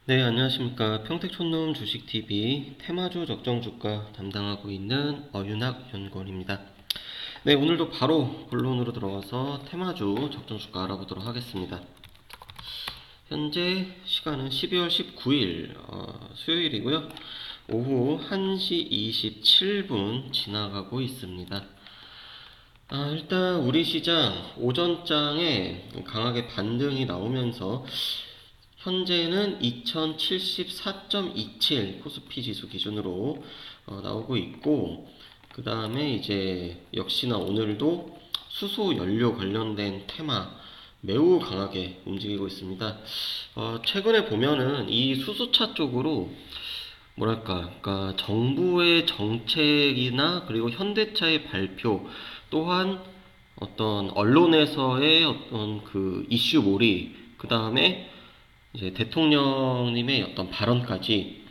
네, 안녕하십니까. 평택촌놈 주식TV 테마주 적정주가 담당하고 있는 어윤학 연구원입니다. 네, 오늘도 바로 본론으로 들어가서 테마주 적정주가 알아보도록 하겠습니다. 현재 시간은 12월 19일 수요일이고요. 오후 1시 27분 지나가고 있습니다. 일단 우리 시장 오전장에 강하게 반등이 나오면서 현재는 2074.27 코스피 지수 기준으로 나오고 있고, 그 다음에 이제 역시나 오늘도 수소 연료 관련된 테마 매우 강하게 움직이고 있습니다. 최근에 보면은 이 수소차 쪽으로 뭐랄까, 그러니까 정부의 정책이나 그리고 현대차의 발표 또한 어떤 언론에서의 어떤 그 이슈몰이, 그 다음에 이제 대통령님의 어떤 발언까지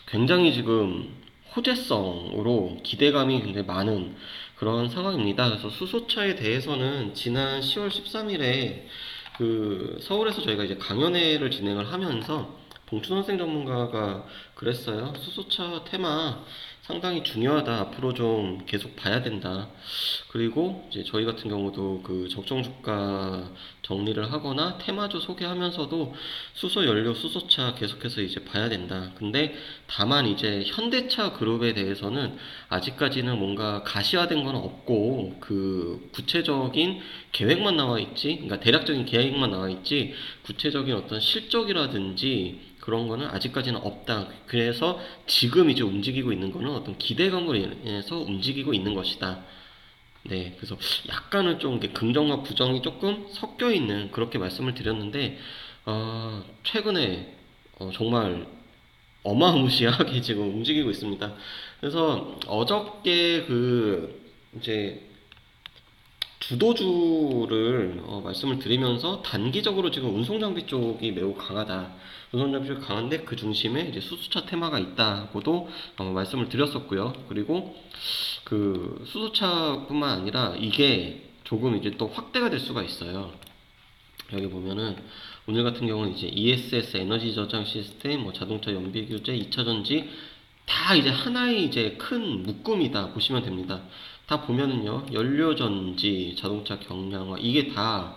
굉장히 지금 호재성으로 기대감이 굉장히 많은 그런 상황입니다. 그래서 수소차에 대해서는 지난 10월 13일에 그 서울에서 저희가 이제 강연회를 진행을 하면서 봉춘 선생 전문가가 그랬어요. 수소차 테마 상당히 중요하다. 앞으로 좀 계속 봐야 된다. 그리고 이제 저희 같은 경우도 그 적정 주가 정리를 하거나 테마주 소개하면서도 수소 연료, 수소차 계속해서 이제 봐야 된다. 근데 다만 이제 현대차 그룹에 대해서는 아직까지는 뭔가 가시화된 건 없고 그 구체적인 계획만 나와 있지, 그러니까 대략적인 계획만 나와 있지 구체적인 어떤 실적이라든지 그런 거는 아직까지는 없다. 그래서 지금 이제 움직이고 있는 거는 어떤 기대감으로 인해서 움직이고 있는 것이다. 네, 그래서 약간은 좀 긍정과 부정이 조금 섞여 있는 그렇게 말씀을 드렸는데, 최근에 정말 어마무시하게 지금 움직이고 있습니다. 그래서 어저께 이제 주도주를 말씀을 드리면서 단기적으로 지금 운송장비 쪽이 매우 강하다. 운송장비 쪽이 강한데 그 중심에 이제 수소차 테마가 있다고도 말씀을 드렸었고요. 그리고 그 수소차뿐만 아니라 이게 조금 이제 또 확대가 될 수가 있어요. 여기 보면은 오늘 같은 경우는 이제 ESS 에너지 저장 시스템, 뭐 자동차 연비 규제, 2차 전지 다 이제 하나의 이제 큰 묶음이다 보시면 됩니다. 다 보면은요, 연료 전지, 자동차 경량화 이게 다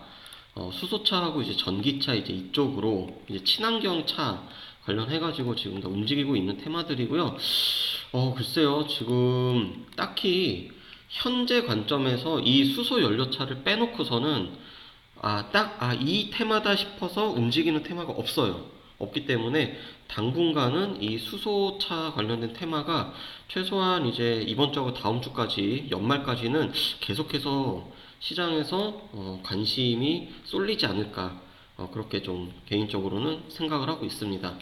수소차하고 이제 전기차 이제 이쪽으로 이제 친환경 차 관련해가지고 지금 다 움직이고 있는 테마들이고요. 글쎄요, 지금 딱히 현재 관점에서 이 수소 연료차를 빼놓고서는 이 테마다 싶어서 움직이는 테마가 없어요. 없기 때문에 당분간은 이 수소차 관련된 테마가 최소한 이제 이번 주하고 다음 주까지 연말까지는 계속해서 시장에서 관심이 쏠리지 않을까 그렇게 좀 개인적으로는 생각을 하고 있습니다.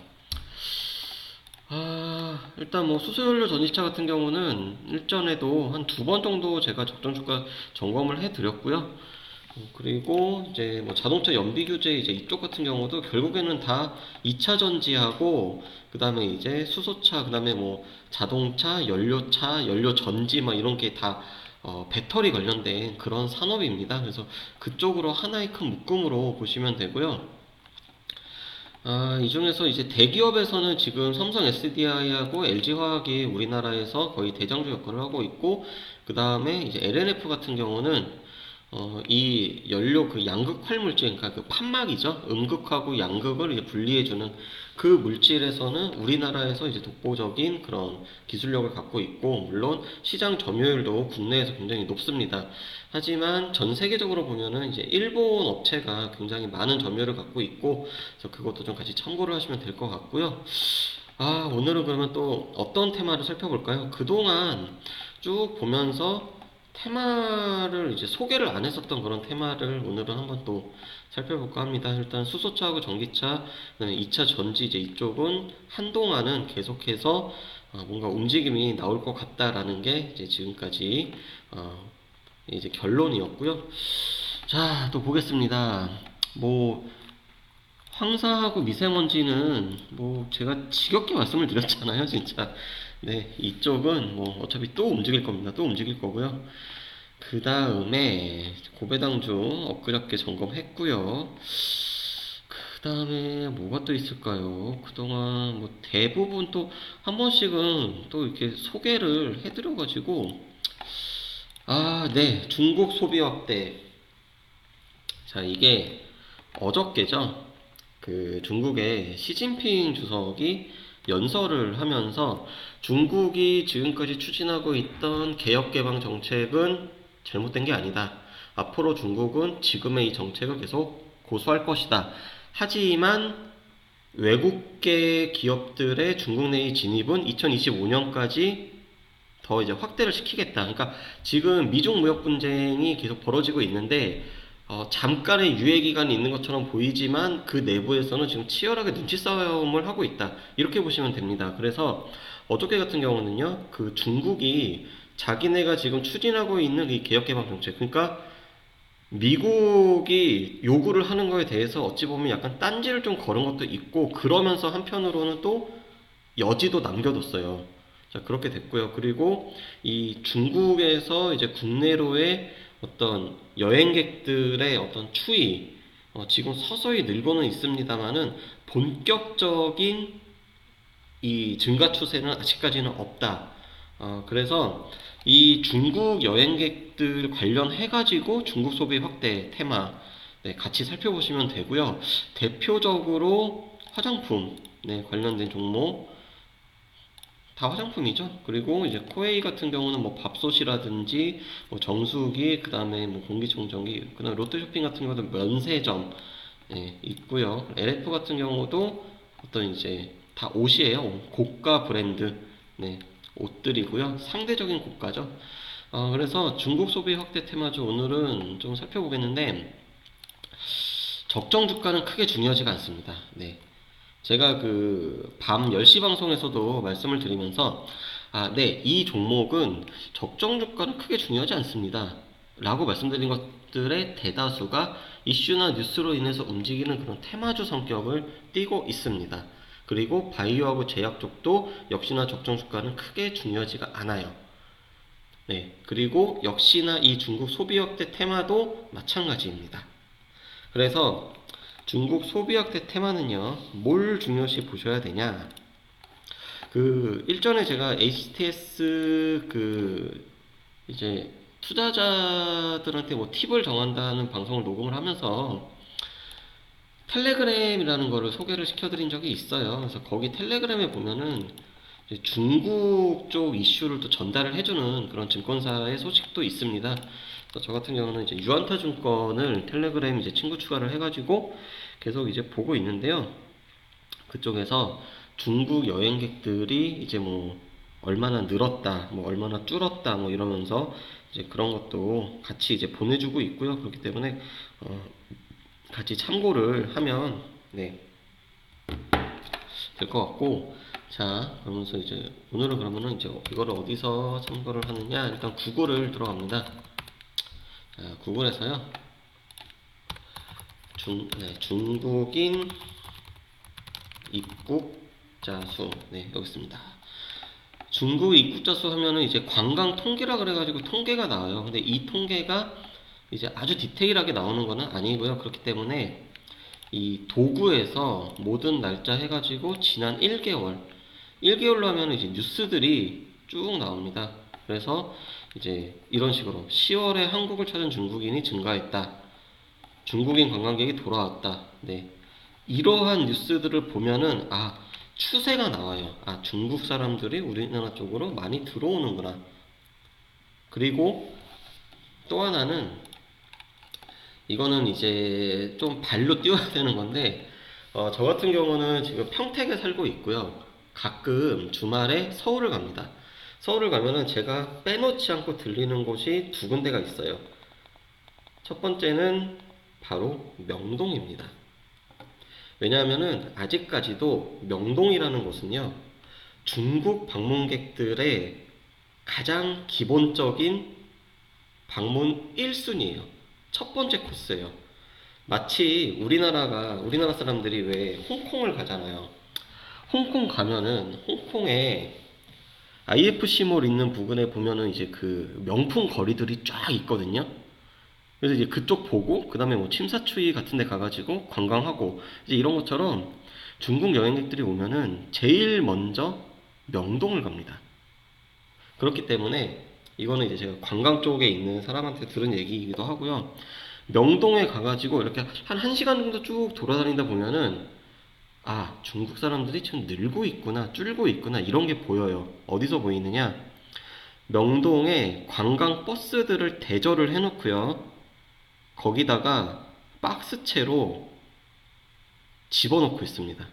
일단 뭐 수소연료 전기차 같은 경우는 일전에도 한 두 번 정도 제가 적정주가 점검을 해드렸고요. 그리고 이제 뭐 자동차 연비 규제 이제 이쪽 같은 경우도 결국에는 다 2차 전지하고 그다음에 이제 수소차 그다음에 뭐 자동차, 연료차, 연료 전지 막 이런 게 다 배터리 관련된 그런 산업입니다. 그래서 그쪽으로 하나의 큰 묶음으로 보시면 되고요. 이 중에서 이제 대기업에서는 지금 삼성 SDI하고 LG화학이 우리나라에서 거의 대장주 역할을 하고 있고, 그 다음에 이제 LNF 같은 경우는 이 연료 그 양극 활물질, 그러니까 그 판막이죠. 음극하고 양극을 이제 분리해주는 그 물질에서는 우리나라에서 이제 독보적인 그런 기술력을 갖고 있고, 물론 시장 점유율도 국내에서 굉장히 높습니다. 하지만 전 세계적으로 보면은 이제 일본 업체가 굉장히 많은 점유율을 갖고 있고, 그래서 그것도 좀 같이 참고를 하시면 될 것 같고요. 오늘은 그러면 또 어떤 테마를 살펴볼까요? 그동안 쭉 보면서 테마를 이제 소개를 안 했었던 그런 테마를 오늘은 한번 또 살펴볼까 합니다. 일단 수소차하고 전기차, 그다음에 2차 전지 이제 이쪽은 한동안은 계속해서 뭔가 움직임이 나올 것 같다라는 게 이제 지금까지 이제 결론이었고요. 자, 또 보겠습니다. 뭐 황사하고 미세먼지는 뭐 제가 지겹게 말씀을 드렸잖아요, 진짜. 네, 이쪽은 뭐 어차피 또 움직일 겁니다. 또 움직일 거고요. 그 다음에 고배당주 엊그저께 점검했고요. 그 다음에 뭐가 또 있을까요? 그동안 뭐 대부분 또 한 번씩은 또 이렇게 소개를 해드려가지고, 네. 중국 소비 확대. 자, 이게 어저께죠. 그 중국의 시진핑 주석이 연설을 하면서 중국이 지금까지 추진하고 있던 개혁개방 정책은 잘못된 게 아니다. 앞으로 중국은 지금의 이 정책을 계속 고수할 것이다. 하지만 외국계 기업들의 중국 내의 진입은 2025년까지 더 이제 확대를 시키겠다. 그러니까 지금 미중 무역 분쟁이 계속 벌어지고 있는데 잠깐의 유예 기간이 있는 것처럼 보이지만 그 내부에서는 지금 치열하게 눈치 싸움을 하고 있다. 이렇게 보시면 됩니다. 그래서 어저께 같은 경우는요, 그 중국이 자기네가 지금 추진하고 있는 이 개혁개방 정책, 그러니까 미국이 요구를 하는 거에 대해서 어찌 보면 약간 딴지를 좀 걸은 것도 있고, 그러면서 한편으로는 또 여지도 남겨뒀어요. 자, 그렇게 됐고요. 그리고 이 중국에서 이제 국내로의 어떤 여행객들의 어떤 추이, 지금 서서히 늘고는 있습니다만은 본격적인 이 증가 추세는 아직까지는 없다. 그래서 이 중국 여행객들 관련해가지고 중국 소비 확대 테마, 네, 같이 살펴보시면 되고요. 대표적으로 화장품, 네, 관련된 종목, 다 화장품이죠. 그리고 이제 코웨이 같은 경우는 뭐 밥솥이라든지 뭐 정수기, 그 다음에 뭐 공기청정기, 그 다음에 롯데쇼핑 같은 경우도 면세점, 예, 있고요. LF 같은 경우도 어떤 이제 다 옷이에요. 고가 브랜드, 네, 옷들이고요. 상대적인 고가죠. 그래서 중국 소비 확대 테마주 오늘은 좀 살펴보겠는데, 적정 주가는 크게 중요하지가 않습니다. 네. 제가 그 밤 10시 방송에서도 말씀을 드리면서 네, 이 종목은 적정 주가는 크게 중요하지 않습니다. 라고 말씀드린 것들의 대다수가 이슈나 뉴스로 인해서 움직이는 그런 테마주 성격을 띠고 있습니다. 그리고 바이오하고 제약 쪽도 역시나 적정 주가는 크게 중요하지가 않아요. 네, 그리고 역시나 이 중국 소비 확대 테마도 마찬가지입니다. 그래서 중국 소비학대 테마는요, 뭘 중요시 보셔야 되냐. 그, 일전에 제가 HTS 이제 투자자들한테 뭐 팁을 정한다는 방송을 녹음을 하면서 텔레그램이라는 거를 소개를 시켜드린 적이 있어요. 그래서 거기 텔레그램에 보면은 이제 중국 쪽 이슈를 또 전달을 해주는 그런 증권사의 소식도 있습니다. 그래서 저 같은 경우는 이제 유안타 증권을 텔레그램 이제 친구 추가를 해가지고 계속 이제 보고 있는데요. 그쪽에서 중국 여행객들이 이제 뭐 얼마나 늘었다, 뭐 얼마나 줄었다, 뭐 이러면서 이제 그런 것도 같이 이제 보내주고 있고요. 그렇기 때문에 같이 참고를 하면 네, 될 것 같고, 자, 그러면서 이제 오늘은 그러면은 이제 이거를 어디서 참고를 하느냐, 일단 구글을 들어갑니다. 자, 구글에서요, 중국인 입국자 수, 네, 여기 있습니다. 중국 입국자 수 하면은 이제 관광 통계라 그래가지고 통계가 나와요. 근데 이 통계가 이제 아주 디테일하게 나오는 거는 아니고요. 그렇기 때문에 이 도구에서 모든 날짜 해가지고 지난 1개월로 하면 이제 뉴스들이 쭉 나옵니다. 그래서 이제 이런 식으로 10월에 한국을 찾은 중국인이 증가했다. 중국인 관광객이 돌아왔다. 네. 이러한 뉴스들을 보면은 추세가 나와요. 중국 사람들이 우리나라 쪽으로 많이 들어오는구나. 그리고 또 하나는 이거는 이제 좀 발로 뛰어야 되는 건데 저 같은 경우는 지금 평택에 살고 있고요. 가끔 주말에 서울을 갑니다. 서울을 가면은 제가 빼놓지 않고 들리는 곳이 두 군데가 있어요. 첫 번째는 바로 명동입니다. 왜냐하면은 아직까지도 명동이라는 곳은요, 중국 방문객들의 가장 기본적인 방문 1순위예요. 첫 번째 코스예요. 마치 우리나라 사람들이 왜 홍콩을 가잖아요. 홍콩 가면은 홍콩에 IFC몰 있는 부근에 보면은 이제 그 명품 거리들이 쫙 있거든요. 그래서 이제 그쪽 보고 그 다음에 뭐 침사추이 같은 데 가가지고 관광하고 이제 이런 것처럼 중국 여행객들이 오면은 제일 먼저 명동을 갑니다. 그렇기 때문에 이거는 이제 제가 관광 쪽에 있는 사람한테 들은 얘기이기도 하고요. 명동에 가가지고 이렇게 한 1시간 정도 쭉 돌아다니다 보면은 아, 중국 사람들이 좀 늘고 있구나, 줄고 있구나 이런 게 보여요. 어디서 보이느냐? 명동에 관광 버스들을 대절을 해놓고요. 거기다가 박스채로 집어넣고 있습니다.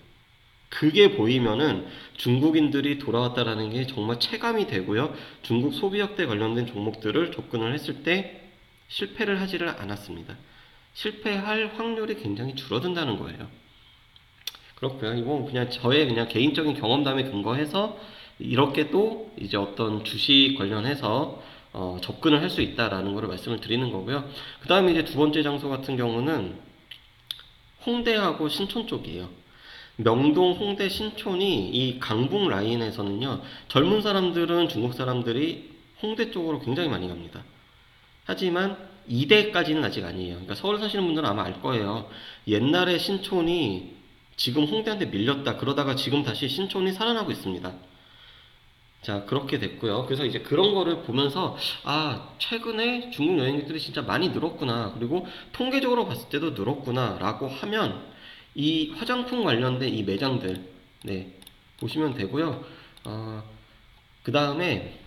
그게 보이면은 중국인들이 돌아왔다라는 게 정말 체감이 되고요. 중국 소비역대 관련된 종목들을 접근을 했을 때 실패를 하지를 않았습니다. 실패할 확률이 굉장히 줄어든다는 거예요. 그렇고요. 이건 그냥 저의 그냥 개인적인 경험담에 근거해서 이렇게 또 이제 어떤 주식 관련해서 접근을 할 수 있다라는 것을 말씀을 드리는 거고요. 그 다음에 이제 두 번째 장소 같은 경우는 홍대하고 신촌 쪽이에요. 명동, 홍대, 신촌이 이 강북 라인에서는요, 젊은 사람들은 중국 사람들이 홍대 쪽으로 굉장히 많이 갑니다. 하지만 2대까지는 아직 아니에요. 그러니까 서울 사시는 분들은 아마 알 거예요. 옛날에 신촌이 지금 홍대한테 밀렸다. 그러다가 지금 다시 신촌이 살아나고 있습니다. 자, 그렇게 됐고요. 그래서 이제 그런 거를 보면서, 아, 최근에 중국 여행객들이 진짜 많이 늘었구나. 그리고 통계적으로 봤을 때도 늘었구나. 라고 하면, 이 화장품 관련된 이 매장들, 네, 보시면 되고요. 그 다음에,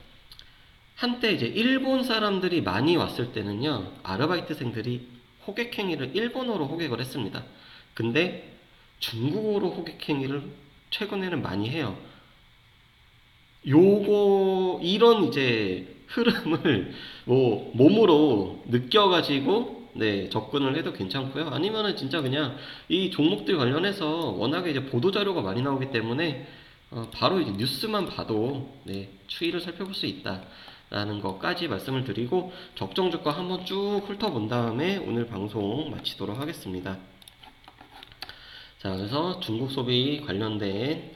한때 이제 일본 사람들이 많이 왔을 때는요, 아르바이트생들이 호객행위를 일본어로 호객을 했습니다. 근데 중국어로 호객행위를 최근에는 많이 해요. 이런 이제 흐름을 뭐 몸으로 느껴가지고 네, 접근을 해도 괜찮고요. 아니면은 진짜 그냥 이 종목들 관련해서 워낙에 이제 보도자료가 많이 나오기 때문에 바로 이제 뉴스만 봐도 네, 추이를 살펴볼 수 있다라는 것까지 말씀을 드리고 적정주가 한번 쭉 훑어본 다음에 오늘 방송 마치도록 하겠습니다. 자, 그래서 중국 소비 관련된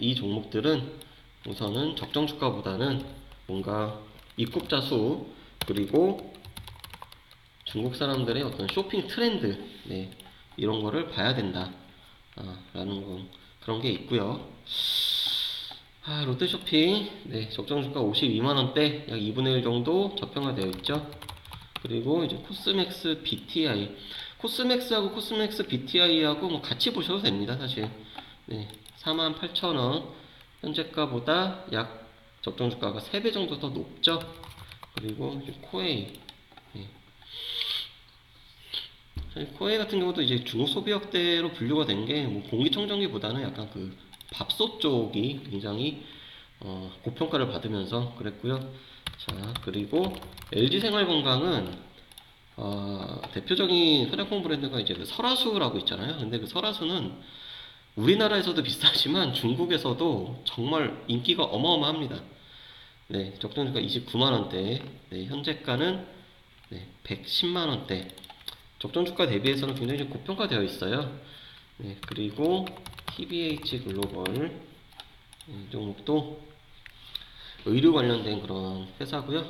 이 종목들은 우선은 적정 주가보다는 뭔가 입국자 수 그리고 중국 사람들의 어떤 쇼핑 트렌드 네, 이런 거를 봐야 된다 라는 거, 그런 게 있고요. 롯데쇼핑 네, 적정 주가 52만원대 약 2분의 1 정도 저평가되어 있죠. 그리고 이제 코스맥스 BTI, 코스맥스하고 코스맥스 BTI하고 뭐 같이 보셔도 됩니다. 사실 네, 48,000원 현재가보다 약 적정주가가 3배 정도 더 높죠. 그리고 코웨이, 네. 코웨이 같은 경우도 이제 중국 소비역대로 분류가 된 게 뭐 공기청정기보다는 약간 그 밥솥 쪽이 굉장히 고평가를 받으면서 그랬고요. 자, 그리고 LG생활건강은 대표적인 화장품 브랜드가 이제 그 설화수라고 있잖아요. 근데 그 설화수는 우리나라에서도 비싸지만 중국에서도 정말 인기가 어마어마합니다. 네, 적정주가 29만원대, 네, 현재가는 네, 110만원대. 적정주가 대비해서는 굉장히 좀 고평가되어 있어요. 네, 그리고 TBH 글로벌 이 종목도 의류 관련된 그런 회사고요.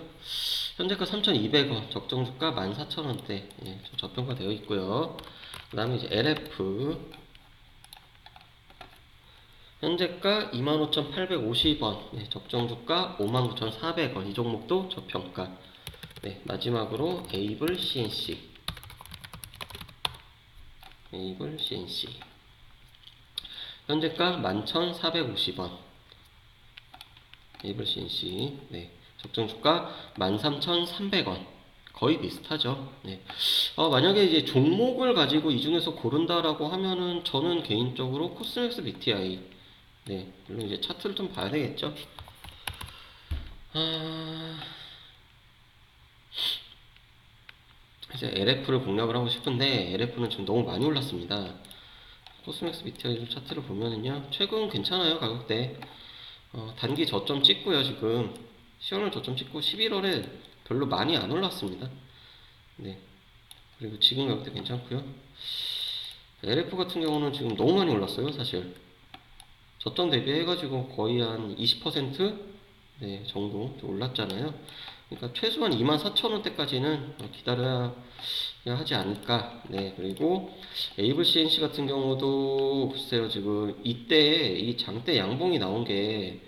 현재가 3,200원, 적정주가 14,000원대, 예, 좀 저평가되어 있고요. 그 다음에 이제 LF 현재가 25,850원, 네, 적정주가 59,400원, 이 종목도 저평가. 네, 마지막으로 에이블 CNC. 에이블 CNC. 현재가 11,450원. 에이블 CNC. 네, 적정주가 13,300원. 거의 비슷하죠. 네. 만약에 이제 종목을 가지고 이 중에서 고른다라고 하면은 저는 개인적으로 코스맥스 BTI. 네, 물론 이제 차트를 좀 봐야 되겠죠. 이제 LF를 공략을 하고 싶은데 LF는 지금 너무 많이 올랐습니다. 코스맥스 BTI 좀 차트를 보면은요, 최근 괜찮아요. 가격대 단기 저점 찍고요. 지금 10월 저점 찍고 11월에 별로 많이 안 올랐습니다. 네, 그리고 지금 가격대 괜찮고요. LF 같은 경우는 지금 너무 많이 올랐어요. 사실 저점 대비해가지고 거의 한 20% 네, 정도 좀 올랐잖아요. 그러니까 최소한 24,000원대까지는 기다려야 하지 않을까. 네, 그리고 에이블 CNC 같은 경우도 글쎄요, 지금 이때 이 장대 양봉이 나온 게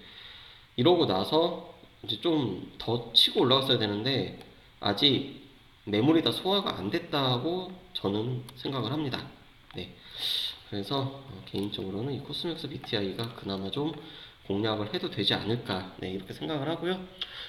이러고 나서 이제 좀 더 치고 올라갔어야 되는데 아직 매물이 다 소화가 안 됐다고 저는 생각을 합니다. 네. 그래서 개인적으로는 이 코스맥스 BTI가 그나마 좀 공략을 해도 되지 않을까, 네, 이렇게 생각을 하고요.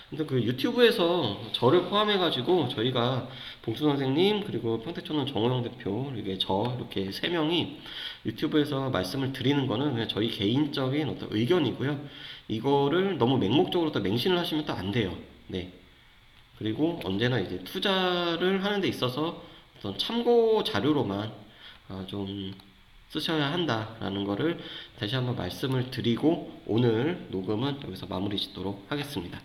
근데 그 유튜브에서 저를 포함해가지고 저희가 봉수 선생님 그리고 평택초는 정호영 대표 이게 저 이렇게 세 명이 유튜브에서 말씀을 드리는 거는 그냥 저희 개인적인 어떤 의견이고요. 이거를 너무 맹목적으로 또 맹신을 하시면 또 안 돼요. 네. 그리고 언제나 이제 투자를 하는 데 있어서 어떤 참고 자료로만 좀 쓰셔야 한다라는 거를 다시 한번 말씀을 드리고 오늘 녹음은 여기서 마무리 짓도록 하겠습니다.